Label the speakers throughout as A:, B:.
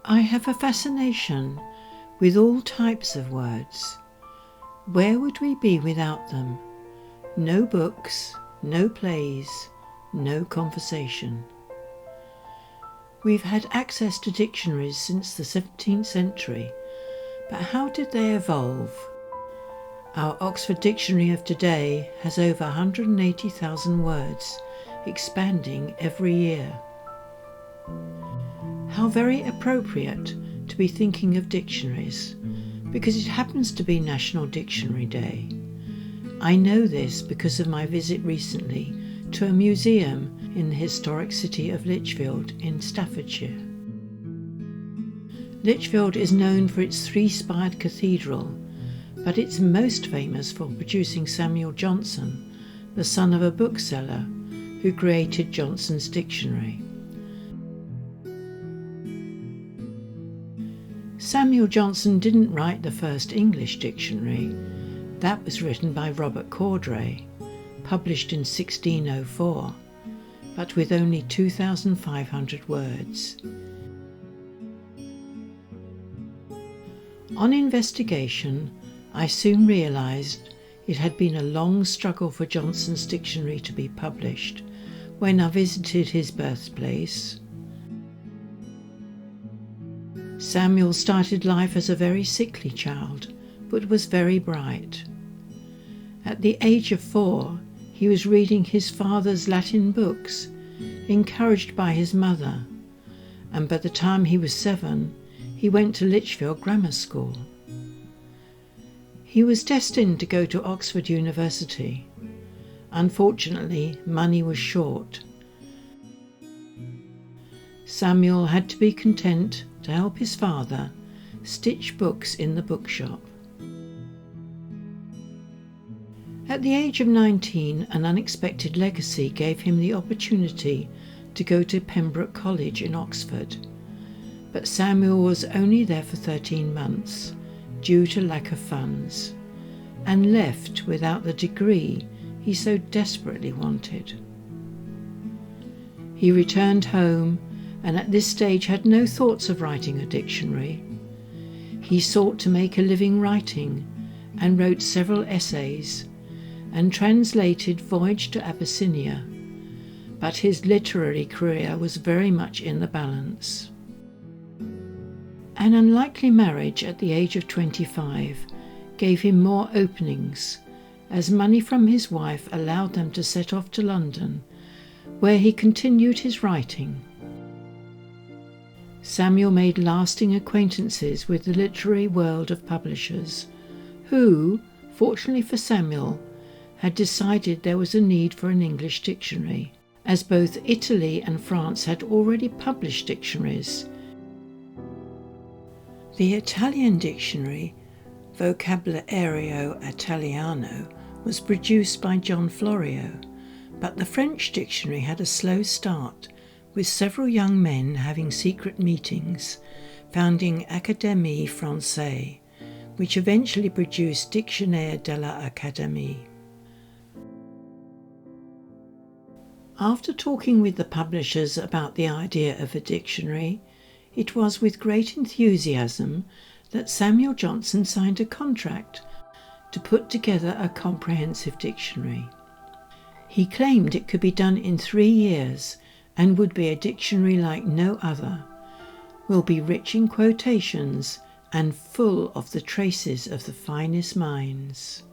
A: I have a fascination with all types of words. Where would we be without them? No books, no plays, no conversation. We've had access to dictionaries since the 17th century, but how did they evolve? Our Oxford Dictionary of today has over 180,000 words, expanding every year. How very appropriate to be thinking of dictionaries, because it happens to be National Dictionary Day. I know this because of my visit recently to a museum in the historic city of Lichfield in Staffordshire. Lichfield is known for its three-spired cathedral, but it's most famous for producing Samuel Johnson, the son of a bookseller who created Johnson's Dictionary. Samuel Johnson didn't write the first English dictionary. That was written by Robert Cordray, published in 1604, but with only 2,500 words. On investigation, I soon realised it had been a long struggle for Johnson's dictionary to be published when I visited his birthplace. Samuel started life as a very sickly child, but was very bright. At the age of 4, he was reading his father's Latin books, encouraged by his mother, and by the time he was 7, he went to Lichfield Grammar School. He was destined to go to Oxford University. Unfortunately, money was short. Samuel had to be content to help his father stitch books in the bookshop. At the age of 19, an unexpected legacy gave him the opportunity to go to Pembroke College in Oxford, but Samuel was only there for 13 months due to lack of funds, and left without the degree he so desperately wanted. He returned home and at this stage had no thoughts of writing a dictionary. He sought to make a living writing and wrote several essays and translated Voyage to Abyssinia, but his literary career was very much in the balance. An unlikely marriage at the age of 25 gave him more openings, as money from his wife allowed them to set off to London, where he continued his writing. Samuel made lasting acquaintances with the literary world of publishers, who, fortunately for Samuel, had decided there was a need for an English dictionary, as both Italy and France had already published dictionaries. The Italian dictionary, Vocabolario Italiano, was produced by John Florio, but the French dictionary had a slow start, with several young men having secret meetings, founding Académie Française, which eventually produced Dictionnaire de l'Académie. After talking with the publishers about the idea of a dictionary, it was with great enthusiasm that Samuel Johnson signed a contract to put together a comprehensive dictionary. He claimed it could be done in 3 years and would be a dictionary like no other, will be rich in quotations and full of the traces of the finest minds.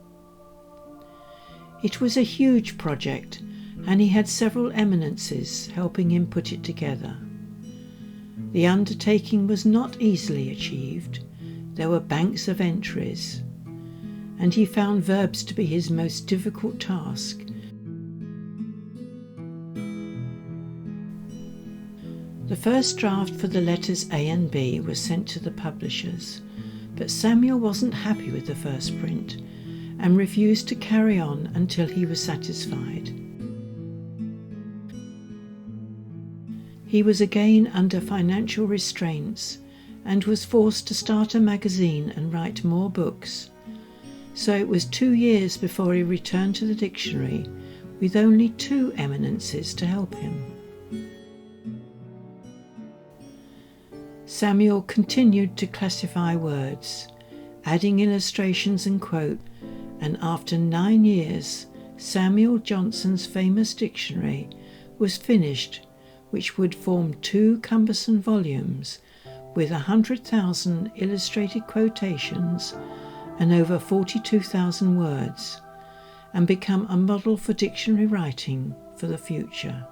A: It was a huge project, and he had several eminences helping him put it together. The undertaking was not easily achieved. There were banks of entries, and he found verbs to be his most difficult task. The first draft for the letters A and B was sent to the publishers, but Samuel wasn't happy with the first print and refused to carry on until he was satisfied. He was again under financial restraints and was forced to start a magazine and write more books, so it was 2 years before he returned to the dictionary with only 2 eminences to help him. Samuel continued to classify words, adding illustrations and quote, and after 9 years, Samuel Johnson's famous dictionary was finished, which would form 2 cumbersome volumes with 100,000 illustrated quotations and over 42,000 words, and become a model for dictionary writing for the future.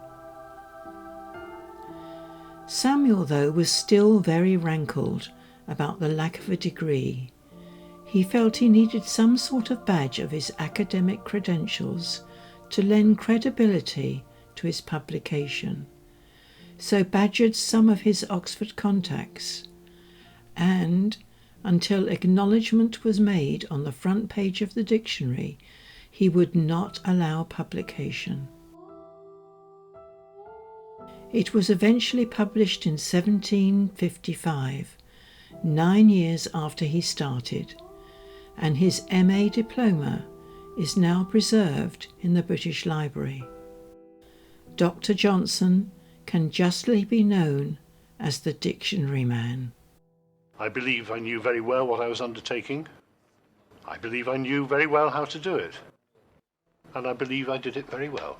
A: Samuel, though, was still very rankled about the lack of a degree. He felt he needed some sort of badge of his academic credentials to lend credibility to his publication, so badgered some of his Oxford contacts, and, until acknowledgment was made on the front page of the dictionary, he would not allow publication. It was eventually published in 1755, 9 years after he started, and his MA diploma is now preserved in the British Library. Dr. Johnson can justly be known as the Dictionary Man.
B: I believe I knew very well what I was undertaking. I believe I knew very well how to do it. And I believe I did it very well.